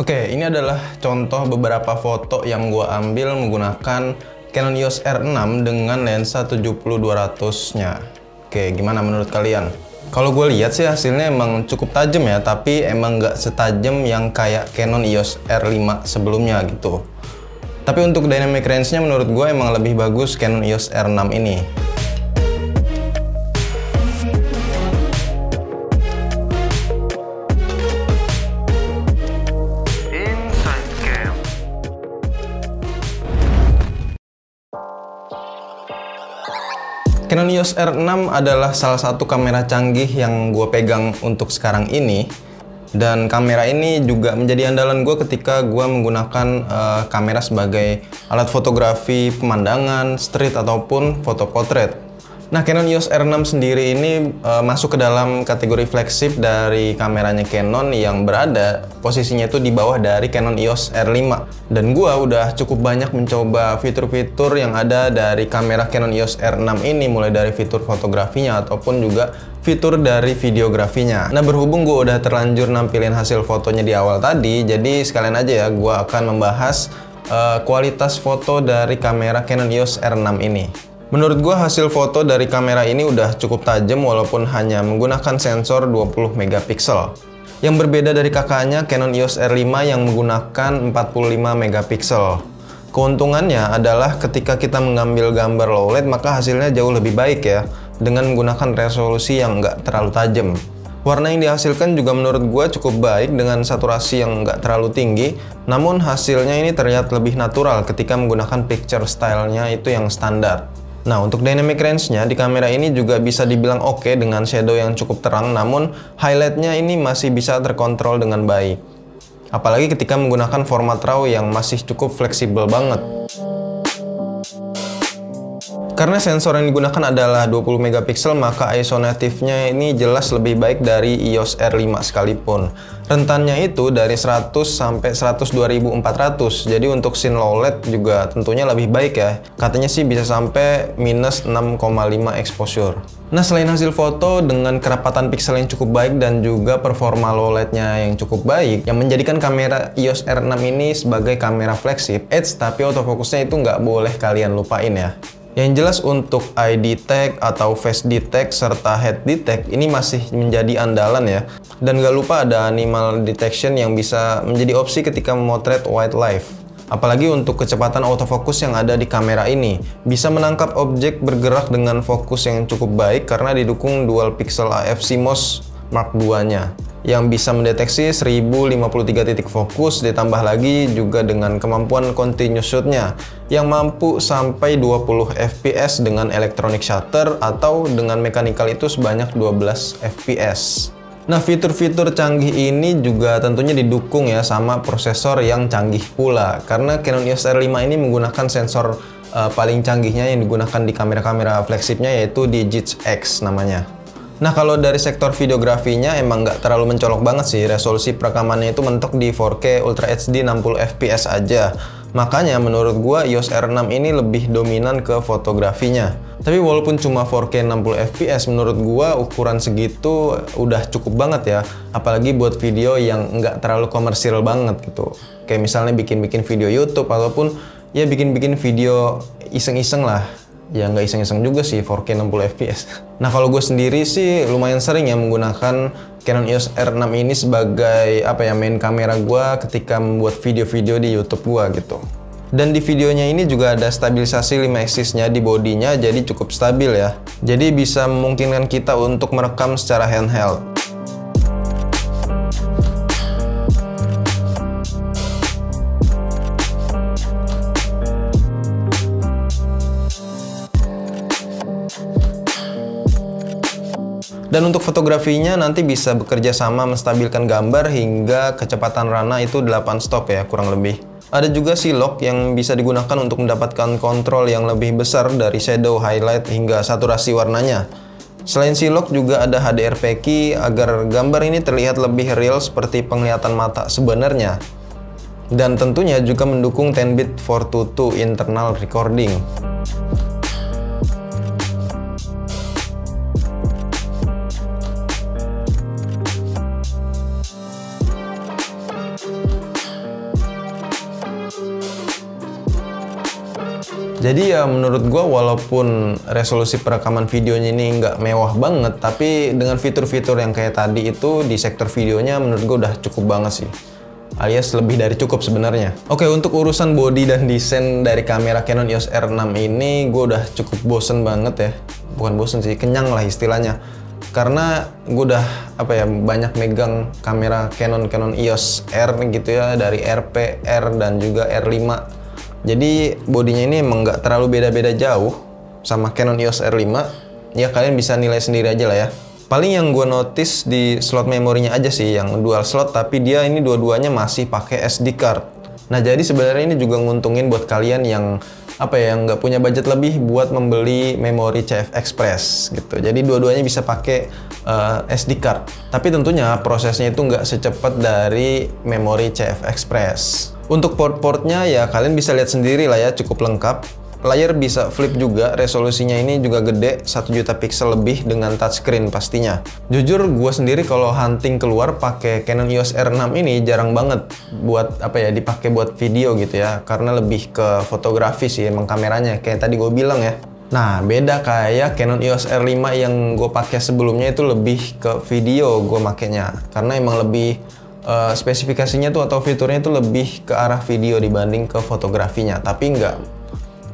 Oke, ini adalah contoh beberapa foto yang gue ambil menggunakan Canon EOS R6 dengan lensa 70-200-nya. Oke, gimana menurut kalian? Kalau gue lihat sih hasilnya emang cukup tajam ya, tapi emang nggak setajam yang kayak Canon EOS R5 sebelumnya gitu. Tapi untuk dynamic range-nya menurut gue emang lebih bagus Canon EOS R6 ini. Canon EOS R6 adalah salah satu kamera canggih yang gue pegang untuk sekarang ini. Dan kamera ini juga menjadi andalan gue ketika gue menggunakan kamera sebagai alat fotografi pemandangan, street, ataupun foto portrait. Nah, Canon EOS R6 sendiri ini masuk ke dalam kategori flagship dari kameranya Canon yang berada posisinya itu di bawah dari Canon EOS R5. Dan gua udah cukup banyak mencoba fitur-fitur yang ada dari kamera Canon EOS R6 ini, mulai dari fitur fotografinya ataupun juga fitur dari videografinya. Nah, berhubung gua udah terlanjur nampilin hasil fotonya di awal tadi, jadi sekalian aja ya gua akan membahas kualitas foto dari kamera Canon EOS R6 ini. Menurut gua hasil foto dari kamera ini udah cukup tajam walaupun hanya menggunakan sensor 20 megapiksel. Yang berbeda dari kakaknya Canon EOS R5 yang menggunakan 45 megapiksel. Keuntungannya adalah ketika kita mengambil gambar low light maka hasilnya jauh lebih baik ya, dengan menggunakan resolusi yang nggak terlalu tajam. Warna yang dihasilkan juga menurut gua cukup baik dengan saturasi yang nggak terlalu tinggi, namun hasilnya ini terlihat lebih natural ketika menggunakan picture style-nya itu yang standar. Nah, untuk dynamic range-nya di kamera ini juga bisa dibilang oke dengan shadow yang cukup terang, namun highlight-nya ini masih bisa terkontrol dengan baik. Apalagi ketika menggunakan format RAW yang masih cukup fleksibel banget. Karena sensor yang digunakan adalah 20 megapiksel, maka ISO native-nya ini jelas lebih baik dari EOS R5 sekalipun. Rentannya itu dari 100 sampai 102.400. Jadi untuk scene low light juga tentunya lebih baik ya. Katanya sih bisa sampai minus 6,5 exposure. Nah, selain hasil foto dengan kerapatan piksel yang cukup baik dan juga performa low light-nya yang cukup baik, yang menjadikan kamera EOS R6 ini sebagai kamera flagship, tapi autofokusnya itu nggak boleh kalian lupain ya. Yang jelas untuk eye detect atau face detect serta head detect ini masih menjadi andalan ya. Dan gak lupa ada animal detection yang bisa menjadi opsi ketika memotret wildlife. Apalagi untuk kecepatan autofocus yang ada di kamera ini. Bisa menangkap objek bergerak dengan fokus yang cukup baik karena didukung dual pixel AF CMOS Mark II-nya. Yang bisa mendeteksi 1053 titik fokus, ditambah lagi juga dengan kemampuan continuous shoot-nya yang mampu sampai 20 fps dengan electronic shutter atau dengan mechanical itu sebanyak 12 fps. Nah, fitur-fitur canggih ini juga tentunya didukung ya sama prosesor yang canggih pula, karena Canon EOS R5 ini menggunakan sensor paling canggihnya yang digunakan di kamera-kamera flagshipnya, yaitu Digits X namanya. Nah, kalau dari sektor videografinya emang nggak terlalu mencolok banget sih. Resolusi perekamannya itu mentok di 4K Ultra HD 60 fps aja. Makanya menurut gua EOS R6 ini lebih dominan ke fotografinya. Tapi walaupun cuma 4K 60 fps, menurut gua ukuran segitu udah cukup banget ya. Apalagi buat video yang nggak terlalu komersil banget gitu. Kayak misalnya bikin-bikin video YouTube ataupun ya bikin-bikin video iseng-iseng lah. Ya nggak iseng-iseng juga sih 4K 60 fps. Nah, kalau gue sendiri sih lumayan sering ya menggunakan Canon EOS R6 ini sebagai main kamera gue ketika membuat video-video di YouTube gue gitu. Dan di videonya ini juga ada stabilisasi 5 axis-nya di bodinya, jadi cukup stabil ya. Jadi bisa memungkinkan kita untuk merekam secara handheld. Dan untuk fotografinya nanti bisa bekerja sama menstabilkan gambar hingga kecepatan rana itu 8 stop ya kurang lebih. Ada juga silok yang bisa digunakan untuk mendapatkan kontrol yang lebih besar dari shadow, highlight hingga saturasi warnanya. Selain silok juga ada HDR Peki agar gambar ini terlihat lebih real seperti penglihatan mata sebenarnya. Dan tentunya juga mendukung 10-bit 422 internal recording. Jadi ya menurut gua walaupun resolusi perekaman videonya ini nggak mewah banget, tapi dengan fitur-fitur yang kayak tadi itu di sektor videonya menurut gua udah cukup banget sih. Alias lebih dari cukup sebenarnya. Oke, untuk urusan body dan desain dari kamera Canon EOS R6 ini gua udah cukup bosen banget ya. Bukan bosen sih, kenyang lah istilahnya. Karena gue udah banyak megang kamera Canon EOS R gitu ya, dari RP, R dan juga R5. Jadi bodinya ini emang nggak terlalu beda-beda jauh sama Canon EOS R5. Ya kalian bisa nilai sendiri aja lah ya. Paling yang gue notice di slot memorinya aja sih yang dual slot, tapi dia ini dua-duanya masih pakai SD card. Nah jadi sebenarnya ini juga nguntungin buat kalian yang yang nggak punya budget lebih buat membeli memori CF Express gitu. Jadi dua-duanya bisa pakai SD card. Tapi tentunya prosesnya itu nggak secepat dari memori CF Express. Untuk port-portnya ya kalian bisa lihat sendiri lah ya, cukup lengkap. Layar bisa flip juga, resolusinya ini juga gede, 1 juta pixel lebih dengan touchscreen pastinya. Jujur gue sendiri kalau hunting keluar pakai Canon EOS R6 ini jarang banget buat dipakai buat video gitu ya, karena lebih ke fotografi sih emang kameranya kayak tadi gue bilang ya. Nah beda kayak Canon EOS R5 yang gue pakai sebelumnya itu lebih ke video gue makainya, karena emang lebih spesifikasinya tuh atau fiturnya itu lebih ke arah video dibanding ke fotografinya. Tapi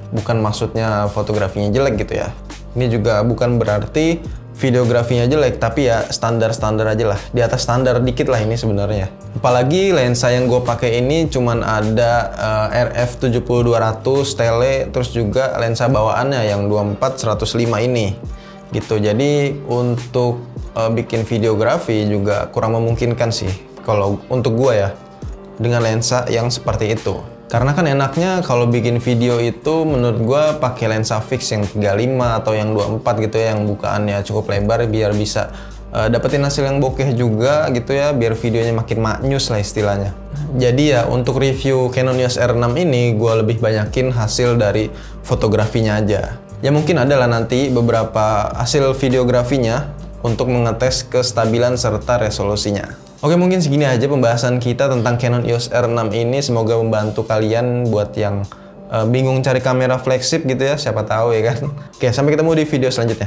bukan maksudnya fotografinya jelek gitu ya. Ini juga bukan berarti videografinya jelek, tapi ya standar-standar aja lah. Di atas standar dikit lah ini sebenarnya. Apalagi lensa yang gue pakai ini cuman ada RF 70-200 tele, terus juga lensa bawaannya yang 24-105 ini. Gitu. Jadi untuk bikin videografi juga kurang memungkinkan sih kalau untuk gue ya dengan lensa yang seperti itu. Karena kan enaknya kalau bikin video itu menurut gue pakai lensa fix yang 35 atau yang 24 gitu ya, yang bukaannya cukup lebar biar bisa dapetin hasil yang bokeh juga gitu ya, biar videonya makin maknyus lah istilahnya. Jadi ya untuk review Canon EOS R6 ini gue lebih banyakin hasil dari fotografinya aja. Ya mungkin ada lah nanti beberapa hasil videografinya untuk mengetes kestabilan serta resolusinya. Oke, mungkin segini aja pembahasan kita tentang Canon EOS R6 ini. Semoga membantu kalian buat yang bingung cari kamera flagship gitu ya, siapa tahu ya kan. Oke, sampai ketemu di video selanjutnya.